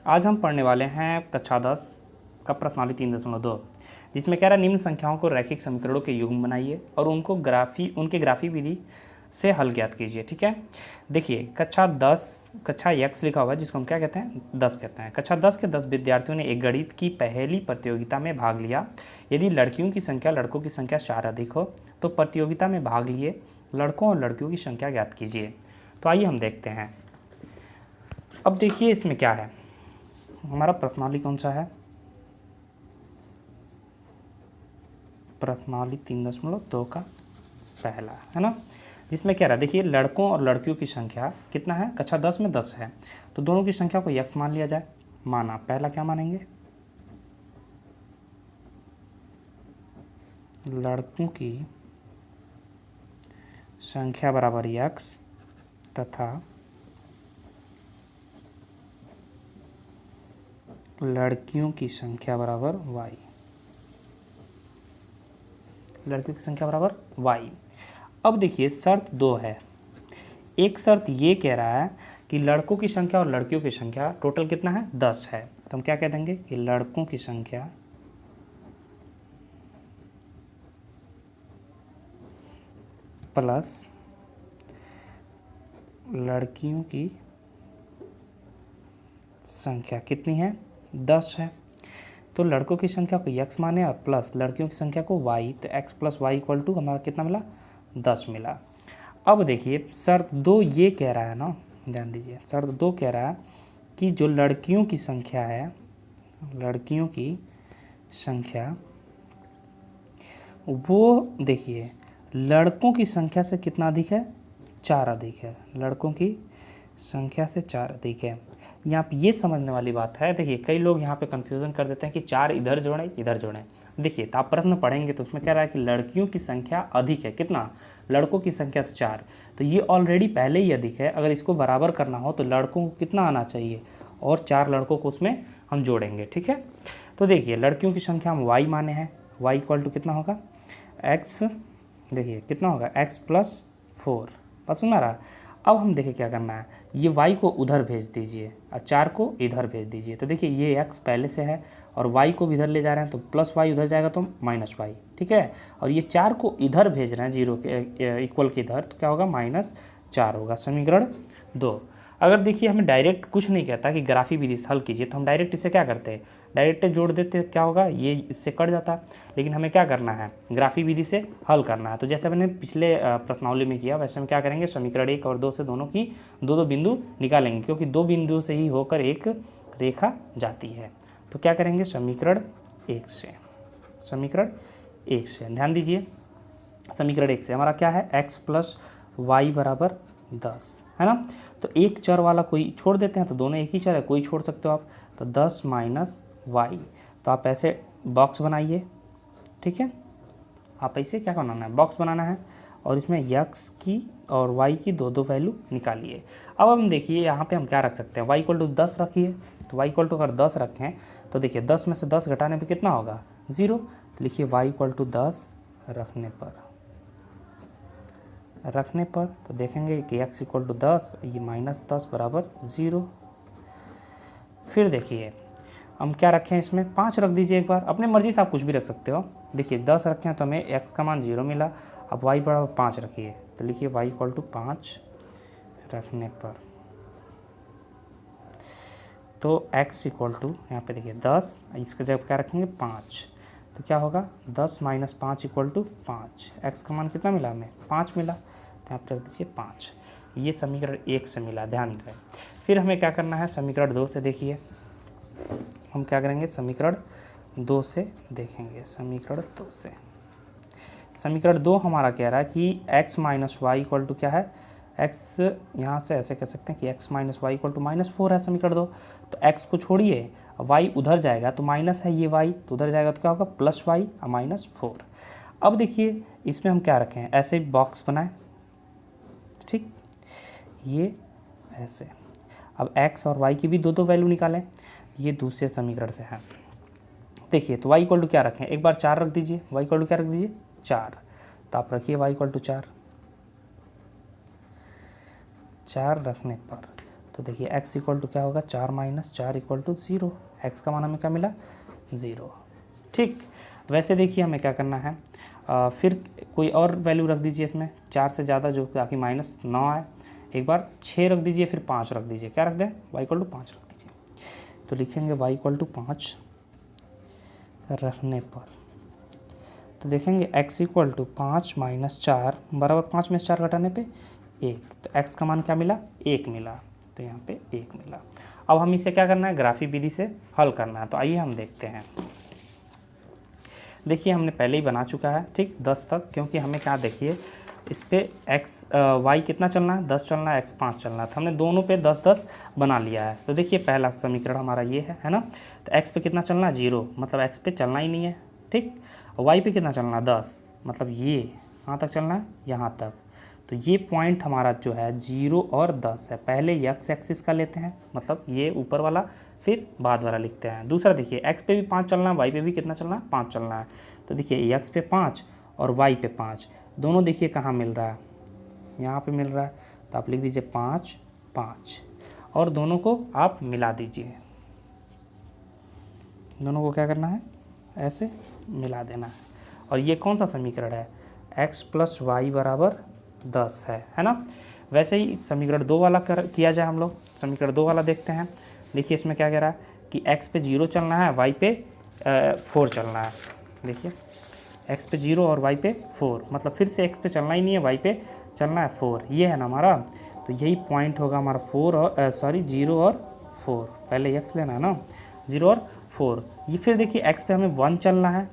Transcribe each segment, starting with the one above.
आज हम पढ़ने वाले हैं कक्षा 10 का प्रश्नावली 3.2, जिसमें कह रहा है निम्न संख्याओं को रैखिक समीकरणों के युग्म बनाइए और उनके ग्राफी विधि से हल ज्ञात कीजिए। ठीक है, देखिए कक्षा x लिखा हुआ है, जिसको हम क्या कहते हैं, 10 कहते हैं। कक्षा 10 के 10 विद्यार्थियों ने एक गणित की पहली प्रतियोगिता में भाग लिया। यदि लड़कियों की संख्या लड़कों की संख्या 4 अधिक हो तो प्रतियोगिता में भाग लिए लड़कों और लड़कियों की संख्या ज्ञात कीजिए। तो आइए हम देखते हैं। अब देखिए इसमें क्या है, हमारा प्रश्नावली कौन सा है, प्रश्नावली 3.2 का पहला है ना, जिसमें क्या रहा, देखिए लड़कों और लड़कियों की संख्या कितना है, कक्षा 10 में 10 है, तो दोनों की संख्या को x मान लिया जाए। माना, पहला क्या मानेंगे, लड़कों की संख्या बराबर x तथा लड़कियों की संख्या बराबर y, लड़कियों की संख्या बराबर y। अब देखिए शर्त 2 है। एक शर्त ये कह रहा है कि लड़कों की संख्या और लड़कियों की संख्या टोटल कितना है, 10 है, तो हम क्या कह देंगे कि लड़कों की संख्या प्लस लड़कियों की संख्या कितनी है, 10 है। तो लड़कों की संख्या को x माने और प्लस लड़कियों की संख्या को y, तो x plus y equal to हमारा कितना मिला, 10 मिला। अब देखिए शर्त 2 ये कह रहा है ना, ध्यान दीजिए, शर्त 2 कह रहा है कि जो लड़कियों की संख्या है, लड़कियों की संख्या वो देखिए लड़कों की संख्या से कितना अधिक है, 4 अधिक है, लड़कों की संख्या से 4 अधिक है। यहाँ पे ये समझने वाली बात है। देखिए कई लोग यहाँ पे कंफ्यूजन कर देते हैं कि 4 इधर जोड़ें इधर जोड़ें। देखिए तो आप प्रश्न पढ़ेंगे तो उसमें कह रहा है कि लड़कियों की संख्या अधिक है, कितना, लड़कों की संख्या से 4, तो ये ऑलरेडी पहले ही अधिक है। अगर इसको बराबर करना हो तो लड़कों को कितना आना चाहिए, और 4 लड़कों को उसमें हम जोड़ेंगे। ठीक है, तो देखिए लड़कियों की संख्या हम y माने हैं, y इक्वल टू कितना होगा, x, देखिए कितना होगा, x प्लस 4, बस सुना रहा। अब हम देखिए क्या करना है, ये y को उधर भेज दीजिए और 4 को इधर भेज दीजिए। तो देखिए ये x पहले से है और y को भी इधर ले जा रहे हैं, तो प्लस y उधर जाएगा तो माइनस y। ठीक है, और ये 4 को इधर भेज रहे हैं, 0 के इक्वल के इधर, तो क्या होगा, -4 होगा, समीकरण 2। अगर देखिए हमें डायरेक्ट कुछ नहीं कहता कि ग्राफी विधि से हल कीजिए, तो हम डायरेक्ट इसे क्या करते हैं, डायरेक्ट जोड़ देते, क्या होगा, ये इससे कट जाता। लेकिन हमें क्या करना है, ग्राफी विधि से हल करना है। तो जैसे मैंने पिछले प्रश्नावली में किया, वैसे हम क्या करेंगे, समीकरण 1 और 2 से दोनों की दो बिंदु निकालेंगे, क्योंकि 2 बिंदुओं से ही होकर एक रेखा जाती है। तो क्या करेंगे, समीकरण 1 से, समीकरण 1 से ध्यान दीजिए, समीकरण 1 से हमारा क्या है, x प्लस वाई बराबर 10 है ना। तो एक चर वाला कोई छोड़ देते हैं, तो दोनों एक ही चर है, कोई छोड़ सकते हो आप, तो 10 माइनस वाई। तो आप ऐसे बॉक्स बनाइए। ठीक है, आप ऐसे क्या बनाना है, बॉक्स बनाना है, और इसमें x की और y की दो वैल्यू निकालिए। अब हम देखिए यहाँ पे हम क्या रख सकते हैं, y इक्वल टू 10 रखिए। तो y इक्वल टू अगर 10 रखें तो देखिए 10 में से 10 घटाने पे कितना होगा, 0। तो लिखिए y इक्वल टू 10 रखने पर तो देखेंगे कि x इक्वल टू 10, ये -10 बराबर 0। फिर देखिए हम क्या रखें, इसमें 5 रख दीजिए, एक बार अपने मर्जी से आप कुछ भी रख सकते हो। देखिए 10 रखें तो हमें x का मान 0 मिला, अब y बराबर 5 रखिए, तो लिखिए y इक्वल टू 5 रखने पर तो x इक्वल टू, यहाँ पे देखिए 10, इसके जगह क्या रखेंगे, 5, तो क्या होगा, 10 माइनस 5 इक्वल टू 5। x का मान कितना मिला हमें, 5 मिला, तो यहाँ पर रख दीजिए 5। ये समीकरण 1 से मिला, ध्यान रखें। फिर हमें क्या करना है, समीकरण 2 से देखिए, हम क्या करेंगे, समीकरण 2 से देखेंगे, समीकरण 2 से, समीकरण 2 हमारा कह रहा है कि x minus y equal to क्या है, x यहाँ से ऐसे कह सकते हैं कि x minus y equal to -4 है, समीकरण 2। तो x को छोड़िए, y उधर जाएगा तो माइनस है, ये y तो उधर जाएगा तो क्या होगा, प्लस वाई -4। अब देखिए इसमें हम क्या रखें, ऐसे बॉक्स बनाएं, ठीक, ये ऐसे। अब x और y की भी दो वैल्यू निकालें, ये दूसरे समीकरण से है। देखिए तो y इक्वल टू क्या रखें, एक बार 4 रख दीजिए, y इक्वल टू क्या रख दीजिए, 4, तो आप रखिए y इक्वल टू 4 रखने पर तो देखिए x इक्वल टू क्या होगा 4 माइनस 4 इक्वल टू 0। एक्स का मान हमें क्या मिला 0। ठीक, वैसे देखिए हमें क्या करना है, फिर कोई और वैल्यू रख दीजिए इसमें 4 से ज़्यादा, जो ताकि -9 आए। एक बार 6 रख दीजिए, फिर 5 रख दीजिए। क्या रख दें, y इक्वल टू 5 रख दीजिए। तो लिखेंगे y इक्वल टू 5 रखने पर, तो देखेंगे x इक्वल टू 5 माइनस 4 बराबर 5 में से 4 घटाने पे 1। तो x का मान क्या मिला 1 मिला, तो यहाँ पे 1 मिला। अब हम इसे क्या करना है, ग्राफी विधि से हल करना है। तो आइए हम देखते हैं। देखिए हमने पहले ही बना चुका है, ठीक, 10 तक, क्योंकि हमें क्या देखिए इस पे y कितना चलना है 10 चलना है, x 5 चलना है। तो हमने दोनों पे 10-10 बना लिया है। तो देखिए पहला समीकरण हमारा ये है ना। तो x पे कितना चलना है 0, मतलब x पे चलना ही नहीं है, ठीक। y पे कितना चलना है 10, मतलब ये यहाँ तक चलना है, यहाँ तक। तो ये पॉइंट हमारा जो है 0 और 10 है। पहले x एक्सिस का लेते हैं, मतलब ये ऊपर वाला, फिर बाद वाला लिखते हैं। दूसरा देखिए x पे भी 5 चलना है, y पे भी कितना चलना है 5 चलना है। तो देखिए x पे 5 और y पे 5, दोनों देखिए कहाँ मिल रहा है, यहाँ पे मिल रहा है। तो आप लिख दीजिए 5 5 और दोनों को आप मिला दीजिए। दोनों को क्या करना है, ऐसे मिला देना है। और ये कौन सा समीकरण है, x प्लस वाई बराबर 10 है ना। वैसे ही समीकरण 2 वाला किया जाए हम लोग। समीकरण 2 वाला देखते हैं। देखिए इसमें क्या कह रहा है कि x पे 0 चलना है, y पे 4 चलना है। देखिए x पे 0 और y पे 4, मतलब फिर से x पे चलना ही नहीं है, y पे चलना है 4। ये है ना हमारा, तो यही पॉइंट होगा हमारा 4 और 0 और 4। पहले x लेना है ना, 0 और 4। ये फिर देखिए x पे हमें 1 चलना है,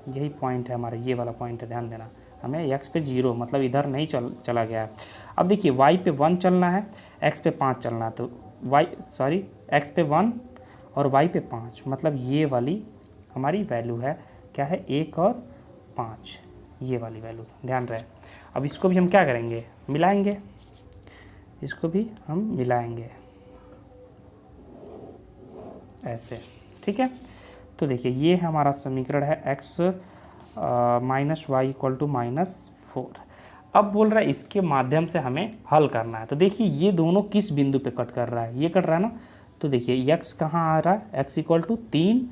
यही पॉइंट है हमारा, ये वाला पॉइंट है, ध्यान देना। हमें x पे 0, मतलब इधर नहीं चला गया है। अब देखिए y पे 1 चलना है, x पे 5 चलना है। तो x पे 1 और y पे 5, मतलब ये वाली हमारी वैल्यू है, क्या है 1 और 5, ये वाली वैल्यू, ध्यान रहे। अब इसको भी हम क्या करेंगे, मिलाएंगे, इसको भी हम मिलाएंगे ऐसे, ठीक है। तो देखिए ये हमारा समीकरण है x minus y equal to -4। अब बोल रहा है इसके माध्यम से हमें हल करना है। तो देखिए ये दोनों किस बिंदु पे कट कर रहा है, ये कट रहा है ना। तो देखिए x कहाँ आ रहा है, x इक्वल टू 3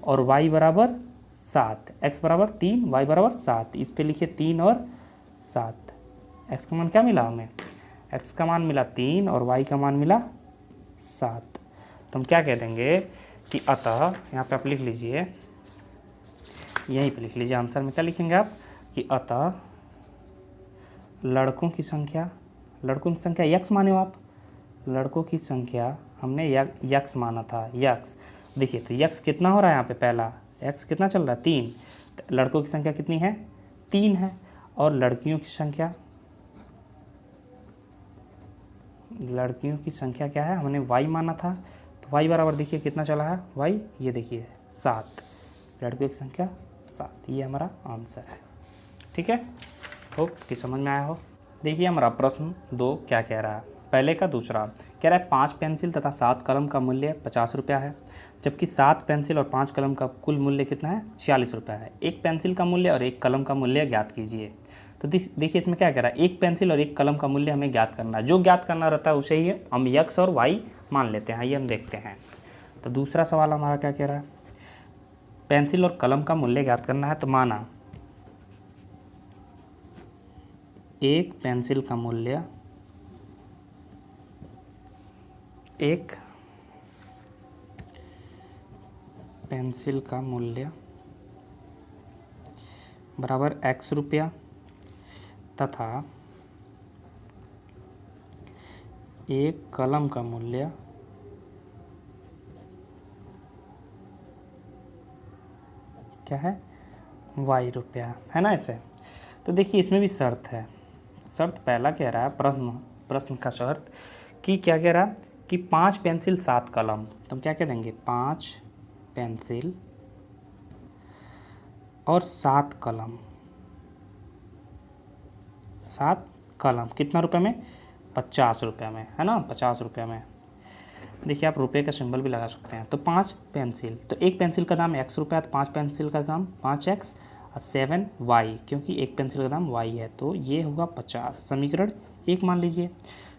और y बराबर 7, x बराबर 3 y बराबर 7। इस पे लिखिए 3 और 7। x का मान क्या मिला हमें, x का मान मिला 3 और y का मान मिला 7। तो हम क्या कह देंगे कि अतः, यहाँ पे आप लिख लीजिए, यहीं पे लिख लीजिए आंसर में क्या लिखेंगे आप, कि अतः लड़कों की संख्या x माने हो आप, लड़कों की संख्या हमने x माना था, x। देखिए तो x कितना हो रहा है यहाँ पे, पहला x कितना चल रहा है 3, तो लड़कों की संख्या कितनी है 3 है। और लड़कियों की संख्या क्या है, हमने y माना था। तो y बराबर देखिए कितना चला है y, ये देखिए 7, लड़कियों की संख्या 7। ये हमारा आंसर है, ठीक है। होप कि समझ में आया हो। देखिए हमारा प्रश्न 2 क्या कह रहा है, पहले का दूसरा कह रहा है 5 पेंसिल तथा 7 कलम का मूल्य 50 रुपया है, जबकि 7 पेंसिल और 5 कलम का कुल मूल्य कितना है 46 रुपया है। एक पेंसिल का मूल्य और एक कलम का मूल्य ज्ञात कीजिए। तो देखिए इसमें क्या कह रहा है, एक पेंसिल और एक कलम का मूल्य हमें ज्ञात करना है। जो ज्ञात करना रहता है उसे ही हम x और y मान लेते हैं। ये हम देखते हैं। तो दूसरा सवाल हमारा क्या कह रहा है, पेंसिल और कलम का मूल्य ज्ञात करना है। तो माना एक पेंसिल का मूल्य, एक पेंसिल का मूल्य बराबर x रुपया तथा एक कलम का मूल्य क्या है y रुपया, है ना ऐसे। तो देखिए इसमें भी शर्त है। शर्त पहला कह रहा है, प्रश्न का शर्त कि क्या कह रहा है कि 5 पेंसिल 7 कलम। तो हम क्या कह देंगे 5 पेंसिल और 7 कलम, 7 कलम कितना रुपए में 50 रुपये में, है ना 50 रुपये में। देखिए आप रुपये का सिंबल भी लगा सकते हैं। तो 5 पेंसिल, तो एक पेंसिल का दाम x रुपया, तो 5 पेंसिल का दाम 5x और 7 y, क्योंकि एक पेंसिल का दाम y है। तो ये होगा 50, समीकरण 1 मान लीजिए।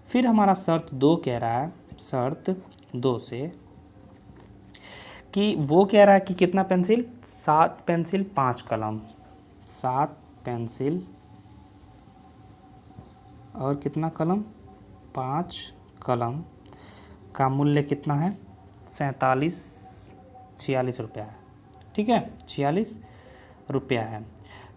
फिर हमारा शर्त 2 कह रहा है, शर्त 2 से कि वो कह रहा है कि कितना पेंसिल, 7 पेंसिल 5 कलम, 7 पेंसिल और कितना कलम, 5 कलम का मूल्य कितना है, 46 रुपया है। ठीक है, 46 रुपया है।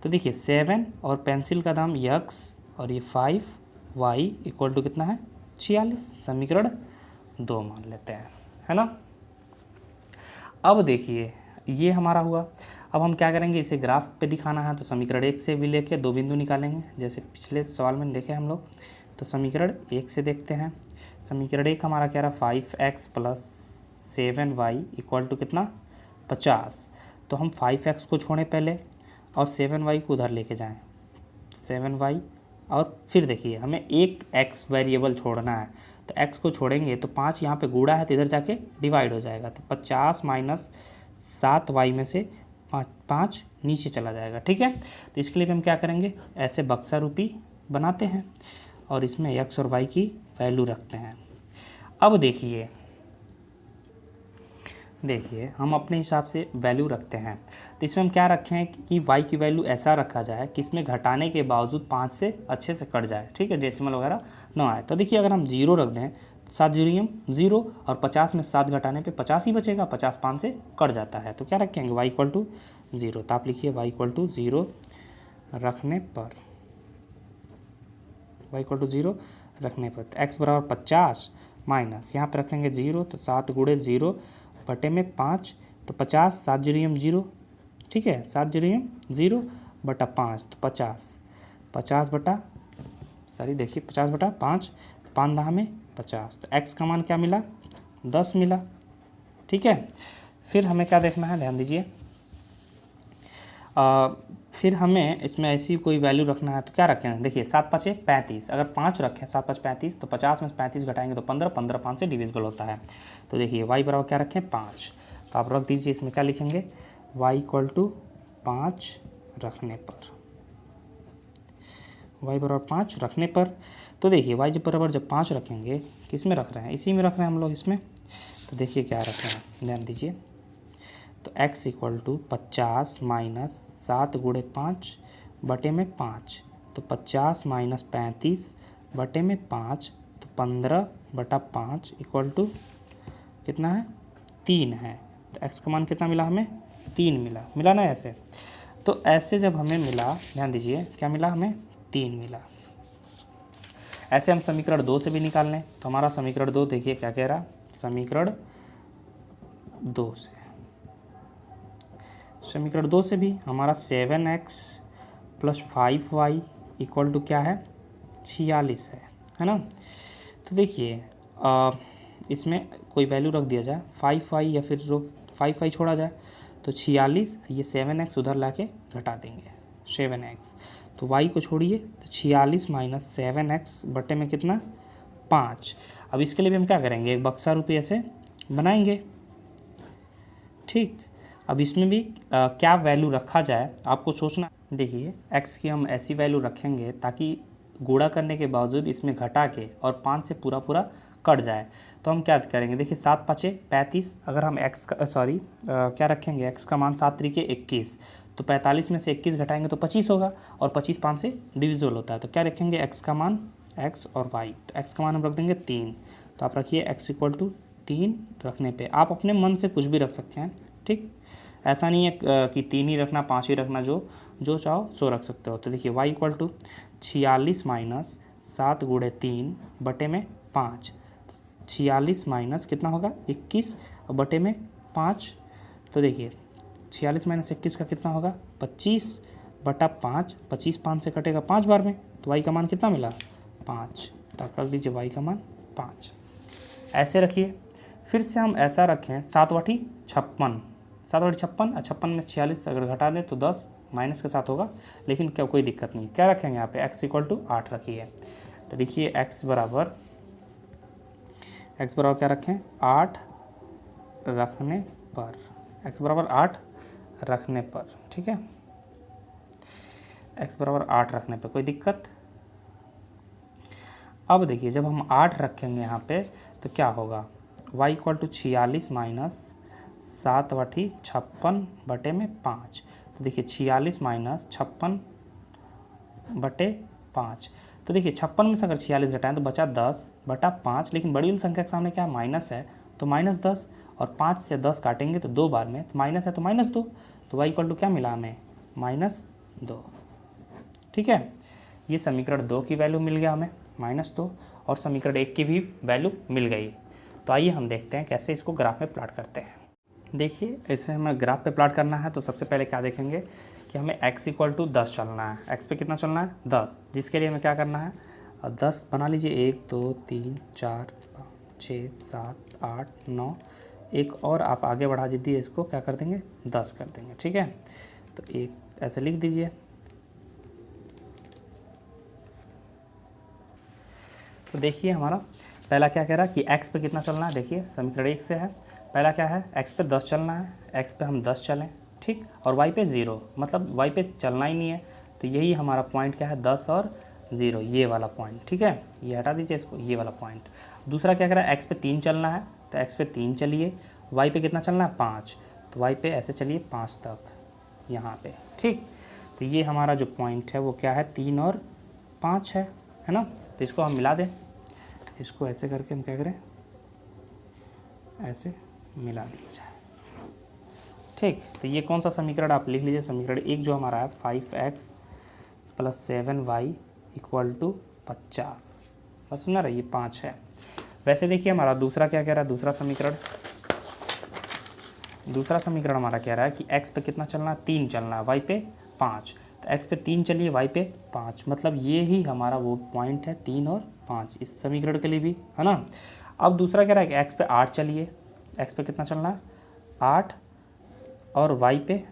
तो देखिए 7 और पेंसिल का दाम x और ये 5y इक्वल टू कितना है, 46, समीकरण 2 मान लेते हैं, है ना। अब देखिए ये हमारा हुआ। अब हम क्या करेंगे, इसे ग्राफ पे दिखाना है तो समीकरण 1 से भी लेके 2 बिंदु निकालेंगे, जैसे पिछले सवाल में देखे हम लोग। तो समीकरण 1 से देखते हैं। समीकरण 1 हमारा कह रहा 5x + 7y इक्वल टू कितना, 50। तो हम 5x को छोड़ें पहले और 7y को उधर लेके जाएं, 7y, और फिर देखिए हमें एक x वेरिएबल छोड़ना है। तो x को छोड़ेंगे तो 5 यहाँ पे गुणा है तो इधर जाके डिवाइड हो जाएगा। तो 50 - 7y में से 5 नीचे चला जाएगा। ठीक है, तो इसके लिए हम क्या करेंगे, ऐसे बक्सा रूपी बनाते हैं और इसमें x और y की वैल्यू रखते हैं। अब देखिए हम अपने हिसाब से वैल्यू रखते हैं। तो इसमें हम क्या रखें कि y की वैल्यू ऐसा रखा जाए कि इसमें घटाने के बावजूद 5 से अच्छे से कट जाए। ठीक है, डेसिमल वगैरह ना आए। तो देखिए अगर हम 0 रख दें, 7 जीरो 0 और 50 में 7 घटाने पे 50 ही बचेगा, 50 5 से कट जाता है। तो क्या रखेंगे, y = 0। तो आप लिखिए y = 0 रखने पर, y = 0 रखने पर x = 50 माइनस यहाँ पर रखेंगे 0, तो 7 × 0 बटे में 5, तो 50, 7 जीरो 0। ठीक है, 7 जीरो 0 बटा 5, तो 50 बटा 5, 5 दहा में 50। तो x का मान क्या मिला, 10 मिला। ठीक है, फिर हमें क्या देखना है, ध्यान दीजिए। फिर हमें इसमें ऐसी कोई वैल्यू रखना है तो क्या रखें, देखिए 7 × 5 = 35। अगर 5 रखें, 7 × 5 = 35, तो 50 में से 35 घटाएंगे तो 15, 15 5 से डिविजिबल होता है। तो देखिए y बराबर क्या रखें, 5। तो आप रख दीजिए, इसमें क्या लिखेंगे, y = 5 रखने पर, y = 5 रखने पर। तो देखिए y बराबर जब 5 रखेंगे, किस में रख रहे हैं, इसी में रख रहे हैं हम लोग इसमें। तो देखिए क्या रख रहे हैं, ध्यान दीजिए। तो x = 50 माइनस 7 × 5 बटे में 5, तो 50 माइनस 35 बटे में 5, तो 15 बटा 5 इक्वल टू कितना है, 3 है। तो x का मान कितना मिला हमें, 3 मिला ना ऐसे। तो ऐसे जब हमें मिला, ध्यान दीजिए क्या मिला हमें, 3 मिला। ऐसे हम समीकरण 2 से भी निकाल लें। तो हमारा समीकरण 2 देखिए क्या कह रहा, समीकरण 2 से, समीकरण 2 से भी हमारा 7x + 5y इक्वल टू क्या है, 46 है ना। तो देखिए इसमें कोई वैल्यू रख दिया जाए, 5y या फिर 5y छोड़ा जाए तो 46, ये 7x उधर लाके घटा देंगे, 7x। तो y को छोड़िए, तो 46 - 7x बटे में कितना, 5। अब इसके लिए भी हम क्या करेंगे, एक बक्सा रूपी ऐसे बनाएंगे। ठीक, अब इसमें भी क्या वैल्यू रखा जाए आपको सोचना। देखिए x की हम ऐसी वैल्यू रखेंगे ताकि गुणा करने के बावजूद इसमें घटा के और 5 से पूरा कट जाए। तो हम क्या करेंगे, देखिए 7 × 5 = 35। अगर हम x का क्या रखेंगे, x का मान 7 × 3 = 21, तो 45 में से 21 घटाएंगे तो 25 होगा, और 25 5 से डिविजिबल होता है। तो क्या रखेंगे, x का मान, x और y। तो x का मान हम रख देंगे 3। तो आप रखिए x = 3 रखने पे। आप अपने मन से कुछ भी रख सकते हैं। ठीक, ऐसा नहीं है कि 3 ही रखना, 5 ही रखना, जो चाहो सो रख सकते हो। तो देखिए y = 46 माइनस 7 × 3 बटे में 5, 46 माइनस कितना होगा, 21 और बटे में 5। तो देखिए 46 - 21 का कितना होगा, 25 बटा 5, 25 5 से कटेगा 5 बार में, तो y का मान कितना मिला, 5। तो आप रख दीजिए y का मान 5। ऐसे रखिए। फिर से हम ऐसा रखें, 7 × 8 = 56, 7 × 8 = 56, 56 में 46 अगर घटा दें तो 10 माइनस के साथ होगा, लेकिन क्या कोई दिक्कत नहीं। क्या रखेंगे यहाँ पे, x = 8 रखिए। तो देखिए x बराबर क्या रखें, 8 रखने पर, x बराबर 8 रखने पर। ठीक है, x बराबर 8 रखने पर कोई दिक्कत। अब देखिए जब हम 8 रखेंगे यहाँ पे तो क्या होगा, y इक्वल टू 46 माइनस 7/56/5। तो देखिए 46 माइनस 56/5। तो देखिए 56 में से अगर 46 घटाएं तो बचा 10/5, लेकिन बड़ी वाली संख्या के सामने क्या माइनस है तो -10, और 5 से 10 काटेंगे तो 2 बार में, तो माइनस है तो -2, तो y इक्वल टू क्या मिला हमें -2। ठीक है, ये समीकरण 2 की वैल्यू मिल गया हमें -2, और समीकरण 1 की भी वैल्यू मिल गई। तो आइए हम देखते हैं कैसे इसको ग्राफ में प्लॉट करते हैं। देखिए ऐसे हमें ग्राफ पे प्लॉट करना है तो सबसे पहले क्या देखेंगे कि हमें x इक्वल टू 10 चलना है। x पे कितना चलना है 10, जिसके लिए हमें क्या करना है 10 बना लीजिए, 1 2 3 4 5 6 7 8 9, एक और आप आगे बढ़ा दीजिए, इसको क्या कर देंगे 10 कर देंगे। ठीक है, तो एक ऐसे लिख दीजिए। तो देखिए हमारा पहला क्या कह रहा है कि x पे कितना चलना है, देखिए समीकरण 1 से है, पहला क्या है x पे 10 चलना है, x पे हम 10 चलें, ठीक, और y पे 0, मतलब y पे चलना ही नहीं है, तो यही हमारा पॉइंट क्या है 10 और 0, ये वाला पॉइंट। ठीक है, ये हटा दीजिए इसको, ये वाला पॉइंट। दूसरा क्या कह रहा है x पे 3 चलना है, तो x पे 3 चलिए, y पे कितना चलना है 5, तो y पे ऐसे चलिए 5 तक यहाँ पे। ठीक, तो ये हमारा जो पॉइंट है वो क्या है 3 और 5 है ना। तो इसको हम मिला दें, इसको ऐसे करके हम क्या करें ऐसे मिला दिया जाए। ठीक, तो ये कौन सा समीकरण आप लिख लीजिए, समीकरण 1 जो हमारा है 5x + 7y इक्वल टू 50, बस सुना रहा ये 5 है। वैसे देखिए हमारा दूसरा क्या कह रहा है, दूसरा समीकरण हमारा कह रहा है कि x पे कितना चलना है 3 चलना है, y पे 5, तो x पे 3 चलिए, y पे 5, मतलब ये ही हमारा वो पॉइंट है 3 और 5 इस समीकरण के लिए भी, है ना। अब दूसरा कह रहा है कि x पे 8 चलिए, x पे कितना चलना है 8, और y पे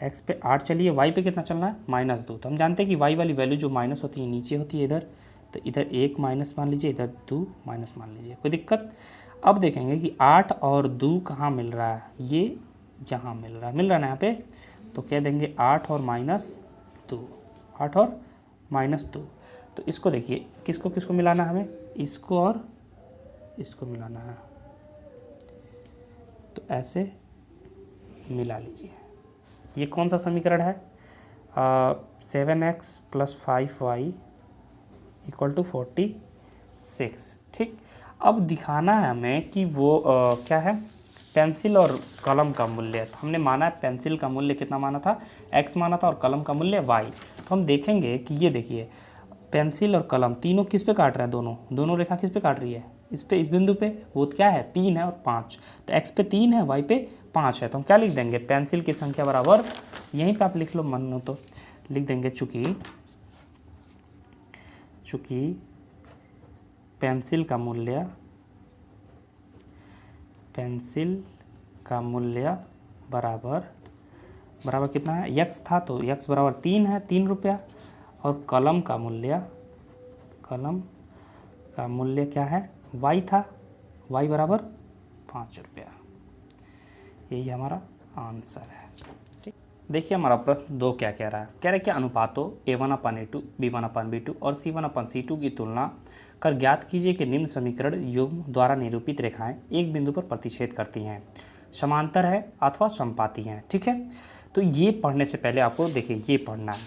x पे 8 चलिए, y पे कितना चलना है -2। तो हम जानते हैं कि y वाली वैल्यू जो माइनस होती है नीचे होती है इधर, तो इधर 1 माइनस मान लीजिए, इधर 2 माइनस मान लीजिए, कोई दिक्कत। अब देखेंगे कि 8 और 2 कहाँ मिल रहा है, ये यहाँ मिल रहा है ना यहाँ पे, तो कह देंगे 8 और -2, 8 और -2। तो इसको देखिए किसको किसको मिलाना है हमें, इसको और इसको मिलाना है, तो ऐसे मिला लीजिए। ये कौन सा समीकरण है 7x + 5y इक्वल टू 46। ठीक, अब दिखाना है हमें कि वो क्या है पेंसिल और कलम का मूल्य। तो हमने माना है पेंसिल का मूल्य कितना माना था x माना था, और कलम का मूल्य y। तो हम देखेंगे कि ये देखिए पेंसिल और कलम तीनों किस पे काट रहे हैं, दोनों रेखा किस पे काट रही है, इस पे, इस बिंदु पे, वो क्या है 3 है और 5, तो x पे 3 है y पे 5 है। तो हम क्या लिख देंगे पेंसिल की संख्या बराबर, यहीं पे आप लिख लो मन हो तो लिख देंगे, चूँकि पेंसिल का मूल्य बराबर कितना है x था, तो x बराबर 3 है, 3 रुपया, और कलम का मूल्य क्या है y था, y बराबर 5 रुपया। यही हमारा आंसर है। ठीक, देखिए हमारा प्रश्न 2 क्या कह रहा है, कह रहा है कि अनुपातों a1/a2, b1/b2 और c1/c2 की तुलना कर ज्ञात कीजिए कि निम्न समीकरण युग्म द्वारा निरूपित रेखाएं एक बिंदु पर प्रतिच्छेद करती हैं, समांतर है अथवा समपाती हैं। ठीक है, तो ये पढ़ने से पहले आपको देखिए ये पढ़ना है,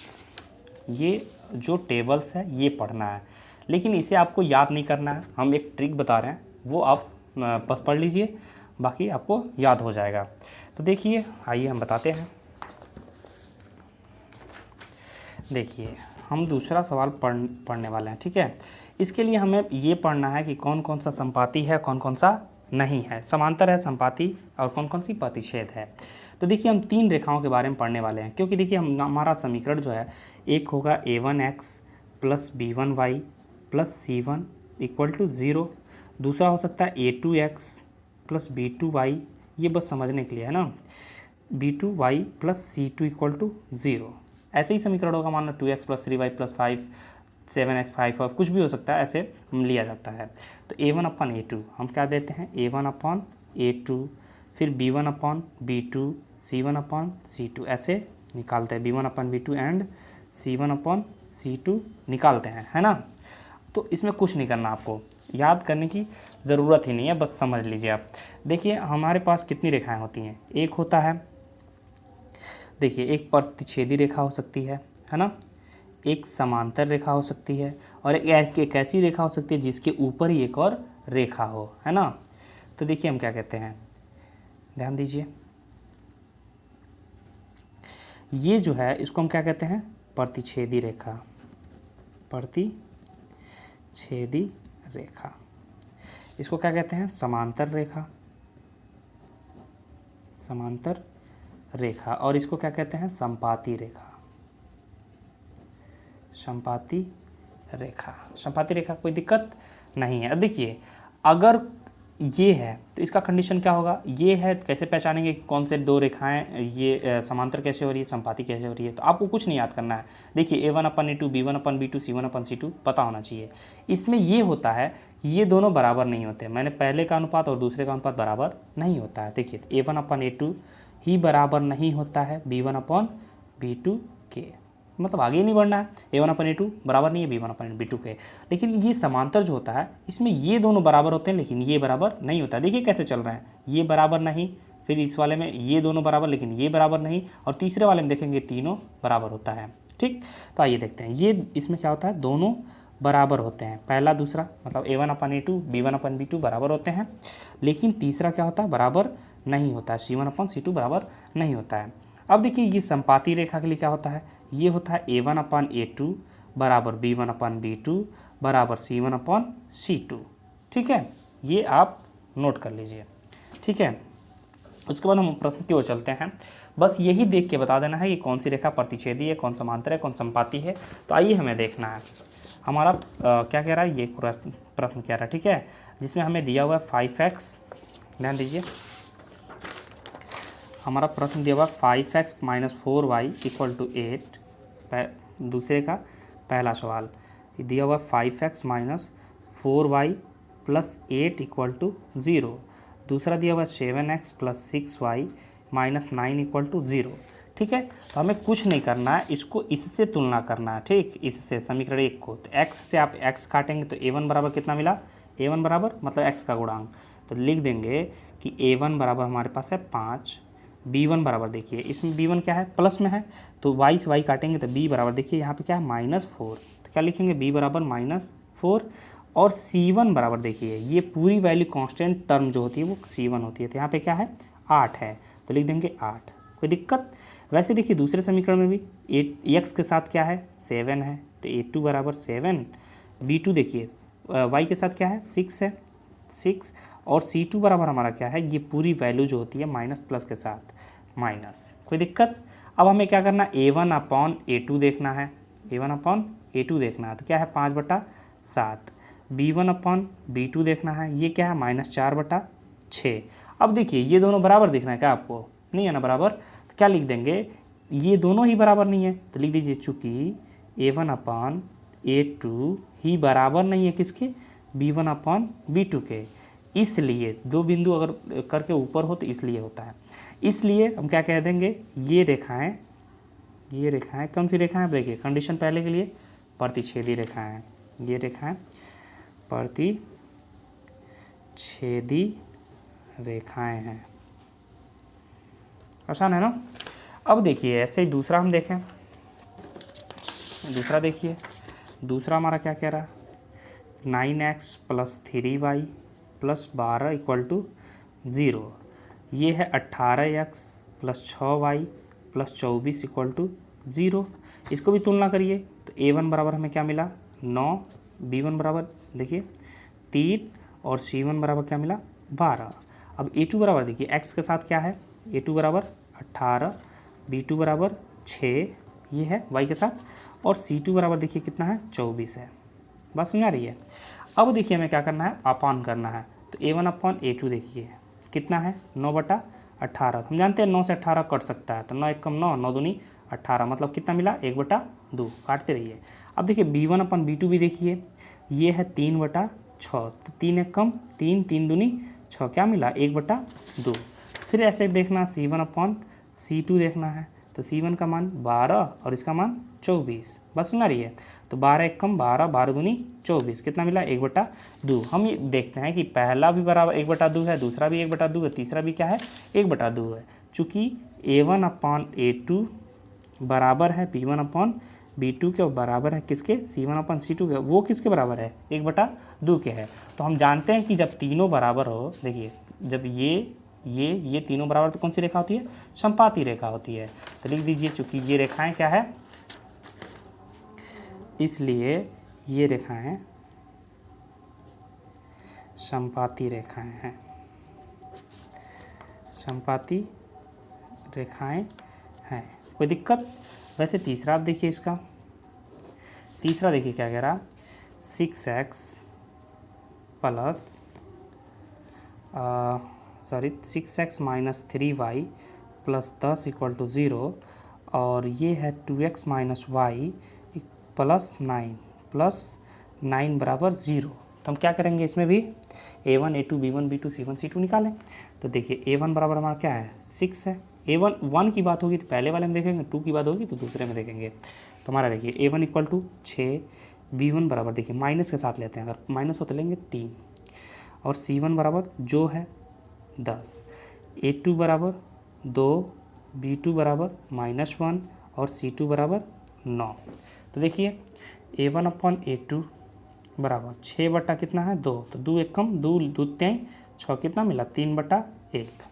ये जो टेबल्स है ये पढ़ना है, लेकिन इसे आपको याद नहीं करना है, हम एक ट्रिक बता रहे हैं वो आप बस पढ़ लीजिए, बाकी आपको याद हो जाएगा। तो देखिए आइए हम बताते हैं। देखिए हम दूसरा सवाल पढ़ने वाले हैं। ठीक है, इसके लिए हमें ये पढ़ना है कि कौन कौन सा संपाती है, कौन कौन सा नहीं है, समांतर है, संपाती, और कौन कौन सी प्रतिच्छेद है। तो देखिए हम 3 रेखाओं के बारे में पढ़ने वाले हैं, क्योंकि देखिए हमारा समीकरण जो है एक होगा a1x + b1y + c1 equal to 0, दूसरा हो सकता है a2x + b2y, ये बस समझने के लिए है ना, b2y + c2 इक्वल टू 0। ऐसे ही समीकरण होगा, मान लो 2x + 3y + 5 7x 5 और कुछ भी हो सकता है, ऐसे हम लिया जाता है। तो a1/a2 हम क्या देते हैं a1/a2, फिर b1/b2, c1/c2, ऐसे निकालते हैं b1/b2 एंड c1/c2। C2 निकालते हैं, है ना। तो इसमें कुछ नहीं करना, आपको याद करने की ज़रूरत ही नहीं है, बस समझ लीजिए आप। देखिए हमारे पास कितनी रेखाएं होती हैं, एक होता है, देखिए एक प्रतिच्छेदी रेखा हो सकती है ना, एक समांतर रेखा हो सकती है, और एक ऐसी रेखा हो सकती है जिसके ऊपर ही एक और रेखा हो, है ना। तो देखिए हम क्या कहते हैं, ध्यान दीजिए, ये जो है इसको हम क्या कहते हैं, प्रतिच्छेदी रेखा, प्रतिच्छेदी रेखा। इसको क्या कहते हैं, समांतर रेखा, समांतर रेखा। और इसको क्या कहते हैं, संपाती रेखा, संपाती रेखा। संपाती रेखा कोई दिक्कत नहीं है। अब देखिए अगर ये है तो इसका कंडीशन क्या होगा, ये है, कैसे पहचानेंगे कि कौन से दो रेखाएं, ये समांतर कैसे हो रही है, संपाती कैसे हो रही है। तो आपको कुछ नहीं याद करना है। देखिए A1/A2, B1/B2, C1/C2 पता होना चाहिए। इसमें ये होता है कि ये दोनों बराबर नहीं होते, मैंने पहले का अनुपात और दूसरे का अनुपात बराबर नहीं होता है। देखिए A1/A2 ही बराबर नहीं होता है B1/B2 के, मतलब आगे ही नहीं बढ़ना है। A1/A2 बराबर नहीं है B1/B2 के। लेकिन ये समांतर जो होता है इसमें ये दोनों बराबर होते हैं लेकिन ये बराबर नहीं होता है। देखिए कैसे चल रहे हैं, ये बराबर नहीं, फिर इस वाले में ये दोनों बराबर लेकिन ये बराबर नहीं, और तीसरे वाले में देखेंगे तीनों बराबर होता है। ठीक, तो आइए देखते हैं, ये इसमें क्या होता है, दोनों बराबर होते हैं, पहला दूसरा, मतलब A1/A2 B1/B2 बराबर होते हैं, लेकिन तीसरा क्या होता है, बराबर नहीं होता है, C1/C2 बराबर नहीं होता है। अब देखिए ये संपाती रेखा के लिए क्या होता है, ये होता है A1/A2 बराबर B1/B2 बराबर C1/C2। ठीक है, ये आप नोट कर लीजिए। ठीक है, उसके बाद हम प्रश्न की ओर चलते हैं। बस यही देख के बता देना है कि कौन सी रेखा प्रतिच्छेदी है, कौन समांतर है, कौन संपाती है। तो आइए हमें देखना है हमारा क्या कह रहा है, ये प्रश्न कह रहा है, ठीक है, जिसमें हमें दिया हुआ है 5x, ध्यान दीजिए, हमारा प्रश्न दिया हुआ 5x - 4y = 8। दूसरे का पहला सवाल दिया हुआ 5x - 4y + 8 = 0। दूसरा दिया हुआ 7x + 6y - 9 = 0। ठीक है, तो हमें कुछ नहीं करना है, इसको इससे तुलना करना है। ठीक, इससे समीकरण 1 को, तो x से आप x काटेंगे तो A1 बराबर कितना मिला, A1 बराबर मतलब x का गुणांक, तो लिख देंगे कि A1 बराबर हमारे पास है 5, B1 बराबर, देखिए इसमें B1 क्या है, प्लस में है, तो y से y काटेंगे तो B बराबर, देखिए यहाँ पे क्या है -4, तो क्या लिखेंगे, B बराबर -4, और C1 बराबर, देखिए ये पूरी वैल्यू कांस्टेंट टर्म जो होती है वो C1 होती है, तो यहाँ पे क्या है 8 है, तो लिख देंगे 8, कोई दिक्कत। वैसे देखिए दूसरे समीकरण में भी x के साथ क्या है 7 है, तो A2 बराबर 7, B2 देखिए y के साथ क्या है 6 है, 6, और C2 बराबर हमारा क्या है, ये पूरी वैल्यू जो होती है माइनस प्लस के साथ माइनस, कोई दिक्कत। अब हमें क्या करना है, A1/A2 देखना है, A1/A2 देखना है, तो क्या है 5/7, B1/B2 देखना है, ये क्या है -4/6। अब देखिए ये दोनों बराबर दिखना है क्या आपको, नहीं है ना बराबर, तो क्या लिख देंगे, ये दोनों ही बराबर नहीं है, तो लिख दीजिए चूँकि A1/A2 ही बराबर नहीं है किसके, B1/B2 के, इसलिए दो बिंदु अगर करके ऊपर हो तो इसलिए होता है, इसलिए हम क्या कह देंगे, ये रेखाएं कौन सी रेखाएं, देखिए कंडीशन पहले के लिए प्रतिच्छेदी रेखाएं, ये रेखाएं प्रतिच्छेदी रेखाएं हैं, आसान है ना। अब देखिए ऐसे ही दूसरा हम देखें, दूसरा देखिए, दूसरा हमारा क्या कह रहा है, 9x + 3y + 12 = 0। ये है 18x + 6y + 24 = 0। इसको भी तुलना करिए तो A1 बराबर हमें क्या मिला 9, B1 बराबर देखिए 3, और C1 बराबर क्या मिला 12। अब A2 बराबर देखिए x के साथ क्या है, A2 बराबर 18, B2 बराबर 6, ये है y के साथ, और C2 बराबर देखिए कितना है 24 है। बात समझ आ रही है। अब देखिए हमें क्या करना है, अपान करना है, तो A1/A2 देखिए कितना है 9/18, हम जानते हैं 9 से 18 कट सकता है, तो 9 × 9, 9 दूनी 18, मतलब कितना मिला 1/2, काटते रहिए। अब देखिए B1/B2 भी देखिए, ये है 3/6, तो 3 1 कम 3, 3 दूनी 6, क्या मिला 1/2। फिर ऐसे देखना C1/C2 देखना है, तो C1 का मान 12 और इसका मान 24, बस सुना रही है। तो 12 एक कम 12, 12 दूनी 24, कितना मिला 1/2। हम ये देखते हैं कि पहला भी बराबर 1/2 है, दूसरा भी 1/2 है, तीसरा भी क्या है 1/2 है। चूँकि A1/A2 बराबर है B1/B2 के और बराबर है किसके C1/C2 के, वो किसके बराबर है 1/2 के है। तो हम जानते हैं कि जब तीनों बराबर हो, देखिए जब ये तीनों बराबर तो कौन सी रेखा होती है, समपाती रेखा होती है। तो लिख दीजिए चूँकि ये रेखाएं क्या है, इसलिए ये रेखाएं समपाती रेखाएं हैं, समपाती रेखाएं हैं। कोई दिक्कत? वैसे तीसरा आप देखिए, इसका तीसरा देखिए क्या कह रहा, 6x plus 6x minus 3y plus 10 equal to 0, और ये है 2x माइनस वाई प्लस 9 बराबर 0। तो हम क्या करेंगे, इसमें भी A1 A2 B1 B2 C1 C2 निकालें। तो देखिए A1 बराबर हमारा क्या है 6 है। A1 1 की बात होगी तो पहले वाले में देखेंगे, 2 की बात होगी तो दूसरे में देखेंगे। तो हमारा देखिए A1 इक्वल टू 6, B1 बराबर देखिए माइनस के साथ लेते हैं, अगर माइनस हो तो लेंगे 3, और C1 बराबर जो है 10, A2 बराबर 2, B2 बराबर -1 और C2 बराबर 9। तो देखिए A1/A2 बराबर 6 बटा कितना है 2, तो 2 एक कम 2 2 3 6, कितना मिला 3/1।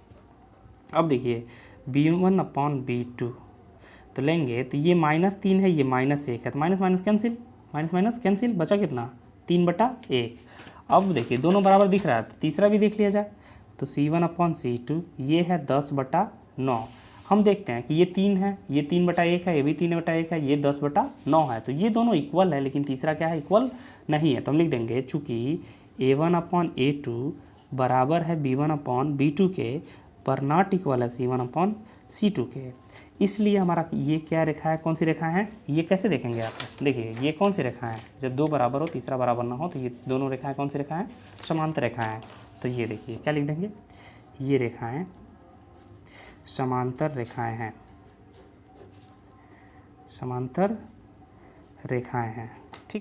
अब देखिए B1/B2 तो लेंगे, तो ये -3 है, ये -1 है, तो minus minus cancel, minus minus cancel, बचा कितना 3/1। अब देखिए दोनों बराबर दिख रहा है, तो तीसरा भी देख लिया जाए। तो C1/C2 ये है 10/9। हम देखते हैं कि ये 3 है, ये 3/1 है, ये भी 3/1 है, ये 10/9 है, तो ये दोनों इक्वल है, लेकिन तीसरा क्या है इक्वल नहीं है। तो हम लिख देंगे चूँकि A1/A2 बराबर है B1/B2 के, पर नॉट इक्वल है C1/C2 के, इसलिए हमारा ये क्या रेखा है, कौन सी रेखा है, ये कैसे देखेंगे आप, देखिए ये कौन सी रेखा है, जब दो बराबर हो तीसरा बराबर ना हो, तो ये दोनों रेखाएं कौन सी रेखा है, समांतर रेखा है। तो ये देखिए क्या लिख देंगे, ये रेखाएं समांतर रेखाएं हैं, समांतर रेखाएं हैं।